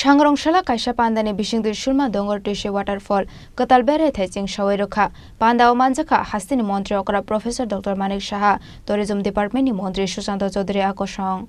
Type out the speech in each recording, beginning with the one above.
Shangrongshela kaisa pandani bisingdu shurma dongor tishe waterfall katal bere thaiching shawai rokha panda o manjaka hastini montri okra Professor Dr. Manik Shaha Tourism Department ni montri Sushant Chaudhary akosong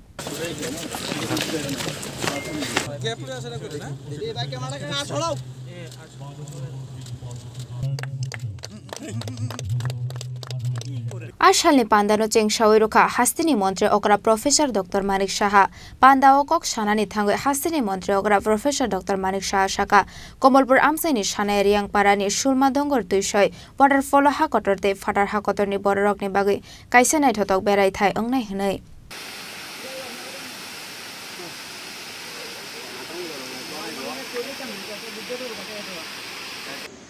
Ashalni pandano cheng shawai rokha hastini montri okra Professor Dr. Manik Shaha panda okok shanani thangwe hastini montri okra Professor Dr. Manik Shaha shaka Komolpur amsaini shanai riang parani shurma dongor tuishoi waterfall hakotorte fatar hakotorni bororokni bagui kaisa nai thotok berai thai ongnai hnai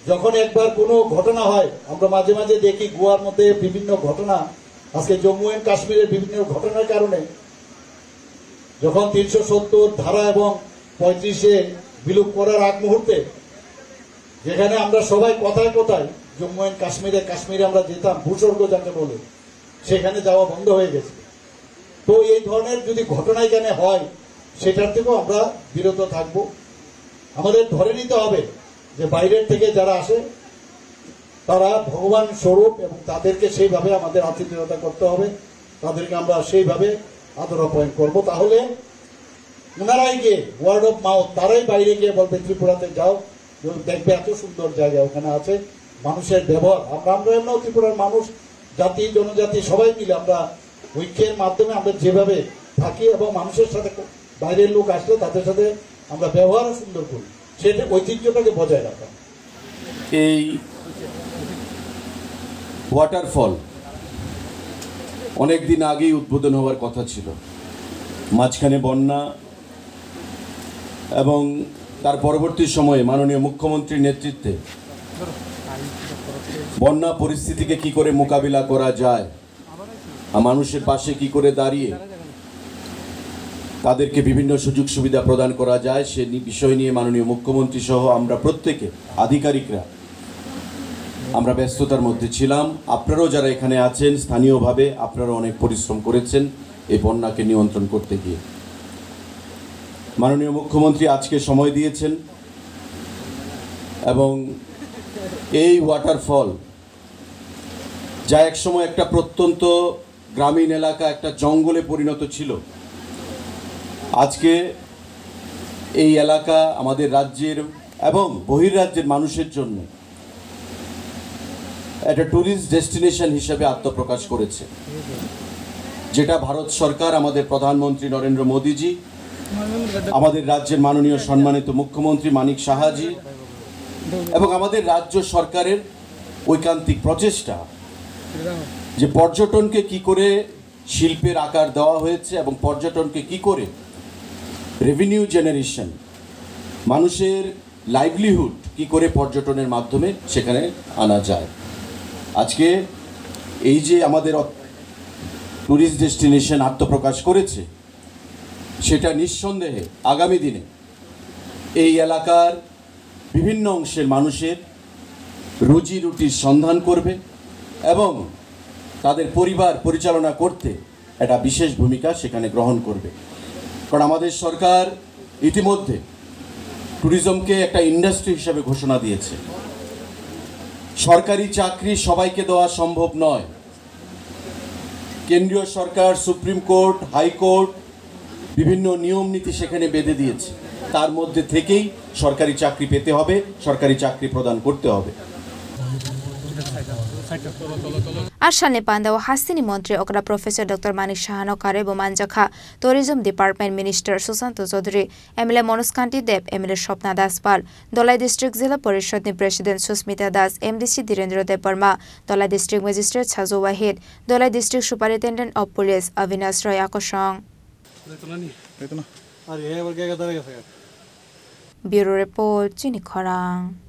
যখন একবার কোনো ঘটনা হয় আমরা মাঝে মাঝে দেখি গোয়ার মধ্যে বিভিন্ন ঘটনা আজকে জম্মু এন্ড কাশ্মীরের বিভিন্ন ঘটনার কারণে যখন 370 ধারা এবং 35 এ বিলুপ করার আগ মুহূর্তে যেখানে আমরা সবাই কথায় কথায় জম্মু এন্ড কাশ্মীরে আমরা যেতাম ভূস্বর্গ যাকে বলে সেখানে যাওয়া বন্ধ হয়ে গেছে তো এই ধরনের যদি ঘটনা এখানে হয় সেটার থেকেও আমরা বিরত থাকব আমাদের ধরে নিতে হবে যে বাইরের থেকে যারা আসে তারা ভগবান স্বরূপ এবং তাদেরকে সেইভাবে আমাদের আতিথেয়তা করতে হবে তাদেরকে আমরা সেইভাবে আদর আপ্যায়ন করব তাহলে ওনারাই গিয়ে ওয়ার্ড অফ মাউথ তারাই বাইরে গিয়ে বলবে ত্রিপুরাতে যাও দেখবে এত সুন্দর জায়গা ওখানে আছে মানুষের ব্যবহার আমরা এমন ত্রিপুরার মানুষ জাতি জনজাতি সবাই মিলে আমরা ঐক্যের মাধ্যমে আমরা যেভাবে থাকি এবং মানুষের সাথে বাইরের লোক আসলে তাদের সাথে আমরা ব্যবহারও সুন্দর করি সেটা ঐতিহ্যটাকে বজায় রাখা এই ওয়াটারফল অনেক দিন আগেই উদ্বোধন হওয়ার কথা ছিল মাঝখানে বন্যা এবং তার পরবর্তী সময়ে মাননীয় মুখ্যমন্ত্রীর নেতৃত্বে বন্যা পরিস্থিতিকে কি করে মোকাবিলা করা যায় আর মানুষের পাশে কি করে দাঁড়িয়ে তাদেরকে বিভিন্ন সুযোগ সুবিধা প্রদান করা যায় সে বিষয় নিয়ে মাননীয় মুখ্যমন্ত্রী সহ আমরা প্রত্যেকে আধিকারিকরা আমরা ব্যস্ততার মধ্যে ছিলাম আপনারাও যারা এখানে আছেন স্থানীয়ভাবে আপনারা অনেক পরিশ্রম করেছেন এই বন্যাকে নিয়ন্ত্রণ করতে গিয়ে মাননীয় মুখ্যমন্ত্রী আজকে সময় দিয়েছেন এবং এই ওয়াটারফল যা একসময় একটা প্রত্যন্ত গ্রামীণ এলাকা একটা জঙ্গলে পরিণত ছিল আজকে এই এলাকা আমাদের রাজ্যের এবং বহির্রাজ্যের মানুষের জন্য একটা ট্যুরিস্ট ডেস্টিনেশন হিসেবে আত্মপ্রকাশ করেছে যেটা ভারত সরকার আমাদের প্রধানমন্ত্রী নরেন্দ্র মোদীজি আমাদের রাজ্যের মাননীয় সম্মানিত মুখ্যমন্ত্রী মানিক সাহাজি এবং আমাদের রাজ্য সরকারের ঐকান্তিক প্রচেষ্টা যে পর্যটনকে কি করে শিল্পের আকার দেওয়া হয়েছে এবং পর্যটনকে কি করে রেভিনিউ জেনারেশন মানুষের লাইভলিহুড কি করে পর্যটনের মাধ্যমে সেখানে আনা যায় আজকে এই যে আমাদের ট্যুরিস্ট ডেস্টিনেশন আত্মপ্রকাশ করেছে সেটা নিঃসন্দেহে আগামী দিনে এই এলাকার বিভিন্ন অংশের মানুষের রুজি রুটির সন্ধান করবে এবং তাদের পরিবার পরিচালনা করতে একটা বিশেষ ভূমিকা সেখানে গ্রহণ করবে কারণ আমাদের সরকার ইতিমধ্যে ট্যুরিজমকে একটা ইন্ডাস্ট্রি হিসেবে ঘোষণা দিয়েছে সরকারি চাকরি সবাইকে দেওয়া সম্ভব নয় কেন্দ্রীয় সরকার সুপ্রিম কোর্ট হাইকোর্ট বিভিন্ন নিয়ম নীতি সেখানে বেঁধে দিয়েছে তার মধ্যে থেকেই সরকারি চাকরি পেতে হবে সরকারি চাকরি প্রদান করতে হবে Ashalni panda o hastini montri okra Professor Dr. Manik Shaha no karebo manjakha Tourism Department Minister Sushant Chaudhary MLA Manoj Kanti Deb MLA Shopna Das Pal Dolai District Zilla Parishad ni President Susmita Das MDC Dhirendra Dev Barma Dolai District Magistrate Chazu Wahid Dolai District Superintendent of Police Avinash Roy akosong Bureau Report Chini Khorang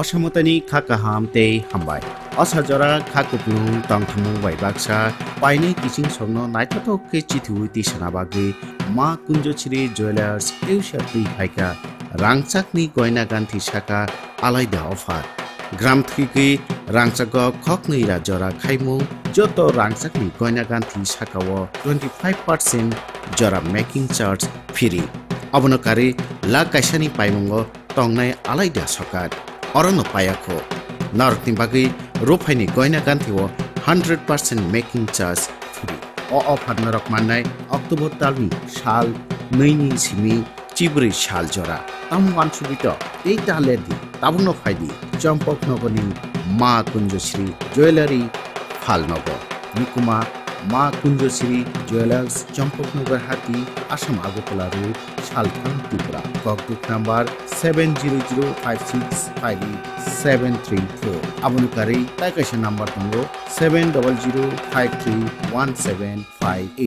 অসমতনি খাকা হামতে হামবাই অসাজরা খাকুপুং তংথমু বাইবাকসা পাইনে কিচিং সমনো নাইথাথকে চিথুই তিসানাবাগে মা কুঞ্জছিরি jewellers এউশাতুই ফাইকা রাংচাকনি গয়না গান্থি শাখা আলাইদা offer গ্রাম থেকে রাংচাক খকনই রাজরা খাইমু যত রাংচাকনি গয়না গান্থি শাখাও 25% জরা making charge free abonokari la kaisani paimungo tongnai alaida sokat orono payakho narokni bagi rofaini goina gantiwo 100% making charge free o offer narok mannai october talni sal 2 ni simi chibri sal jora tam wansubito ei taledi tabuno faidi champok nogoni ma kunjoshri jewelry falnogo nikuma ma kunjoshri jewelers champoknagar hati asam agotola road salthang tripura kogbook number 7005658734 abonokari taikaisa number tongo 70053175